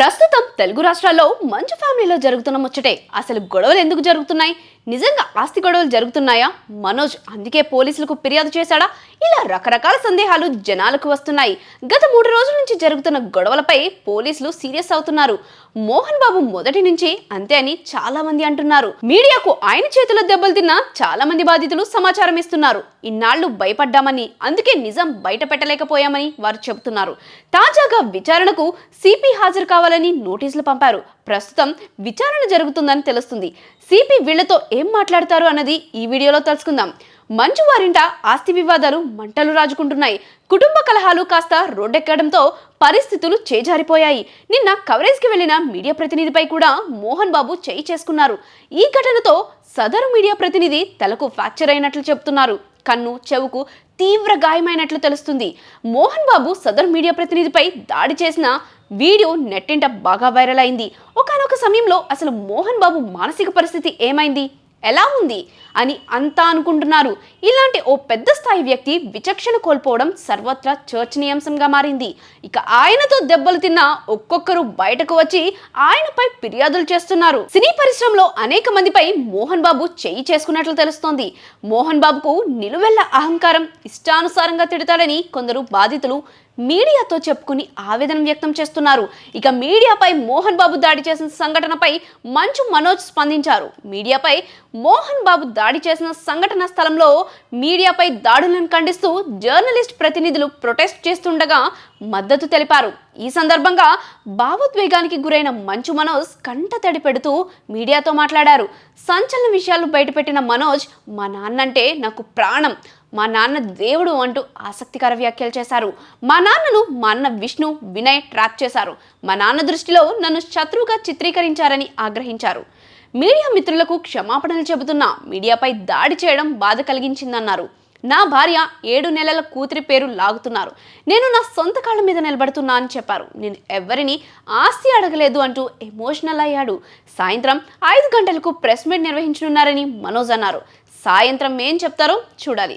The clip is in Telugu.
ప్రస్తుతం తెలుగు రాష్ట్రాల్లో మంచు ఫ్యామిలీలో జరుగుతున్న ముచ్చటే. అసలు గొడవలు ఎందుకు జరుగుతున్నాయి? నిజంగా ఆస్తి గొడవలు జరుగుతున్నాయా? మనోజ్ అందుకే పోలీసులకు ఫిర్యాదు చేశాడా? ఇలా రకరకాల సందేహాలు జనాలకు వస్తున్నాయి. గత 3 రోజుల నుంచి జరుగుతున్న గొడవలపై పోలీసులు సీరియస్ అవుతున్నారు. మోహన్ బాబు మొదటి నుంచి అంతే అని చాలా మంది అంటున్నారు. మీడియాకు ఆయన చేతిలో దెబ్బలు తిన్న చాలా మంది బాధితులు సమాచారం ఇస్తున్నారు. ఇన్నాళ్లు భయపడ్డామని, అందుకే నిజం బయట పెట్టలేకపోయామని వారు చెబుతున్నారు. తాజాగా విచారణకు సిపి హాజరు కావాలని నోటీసులు పంపారు. ప్రస్తుతం విచారణ జరుగుతుందని తెలుస్తుంది. సిపి వీళ్లతో ఏం మాట్లాడతారు అన్నది ఈ వీడియోలో తెలుసుకుందాం. మంచు వారింట ఆస్తి వివాదాలు మంటలు రాజుకుంటున్నాయి. కుటుంబ కలహాలు కాస్త రోడ్డెక్కడంతో పరిస్థితులు చేజారిపోయాయి. నిన్న కవరేజ్కి వెళ్లిన మీడియా ప్రతినిధిపై కూడా మోహన్ బాబు చేయి చేసుకున్నారు. ఈ ఘటనతో సదరు మీడియా ప్రతినిధి తలకు ఫ్రాక్చర్ అయినట్లు చెబుతున్నారు. కన్ను, చెవుకు తీవ్ర గాయమైనట్లు తెలుస్తుంది. మోహన్ బాబు సదరు మీడియా ప్రతినిధిపై దాడి చేసిన వీడియో నెట్టింట బాగా వైరల్ అయింది. ఒకానొక సమయంలో అసలు మోహన్ బాబు మానసిక పరిస్థితి ఏమైంది, ఎలా ఉంది అని అంతా అనుకుంటున్నారు. ఇలాంటి ఓ పెద్ద స్థాయి వ్యక్తి విచక్షణ కోల్పోవడం సర్వత్రా చర్చనీయాంశంగా మారింది. ఇక ఆయనతో దెబ్బలు తిన్న ఒక్కొక్కరు బయటకు వచ్చి ఆయనపై ఫిర్యాదులు చేస్తున్నారు. సినీ పరిశ్రమలో అనేక మందిపై మోహన్ బాబు చేయి చేసుకున్నట్లు తెలుస్తోంది. మోహన్ బాబుకు నిలువెల్ల అహంకారం, ఇష్టానుసారంగా తిడతాడని కొందరు బాధితులు మీడియాతో చెప్పుకుని ఆవేదన వ్యక్తం చేస్తున్నారు. ఇక మీడియాపై మోహన్ బాబు దాడి చేసిన సంఘటనపై మంచు మనోజ్ స్పందించారు. మీడియాపై మోహన్ బాబు దాడి చేసిన సంఘటన స్థలంలో మీడియాపై దాడులను ఖండిస్తూ జర్నలిస్ట్ ప్రతినిధులు ప్రొటెస్ట్ చేస్తుండగా మద్దతు తెలిపారు. ఈ సందర్భంగా భావోద్వేగానికి గురైన మంచు మనోజ్ కంట తడి పెడుతూ మీడియాతో మాట్లాడారు. సంచలన విషయాలు బయటపెట్టిన మనోజ్, మా నాన్నంటే నాకు ప్రాణం, మా నాన్న దేవుడు అంటూ ఆసక్తికర వ్యాఖ్యలు చేశారు. మా నాన్నను మా అన్న విష్ణు, వినయ్ ట్రాప్ చేశారు. మా నాన్న దృష్టిలో నన్ను శత్రువుగా చిత్రీకరించారని ఆగ్రహించారు. మీడియా మిత్రులకు క్షమాపణలు చెబుతున్నా మీడియాపై దాడి చేయడం బాధ కలిగించిందన్నారు. నా భార్య 7 నెలల కూతురి పేరు లాగుతున్నారు. నేను నా సొంత కాళ్ళ మీద నిలబడుతున్నా అని చెప్పారు. నేను ఎవరిని ఆస్తి అడగలేదు అంటూ ఎమోషనల్ అయ్యాడు. సాయంత్రం 5 గంటలకు ప్రెస్ మీట్ నిర్వహించనున్నారని మనోజ్ అన్నారు. సాయంత్రం ఏం చెప్తారో చూడాలి.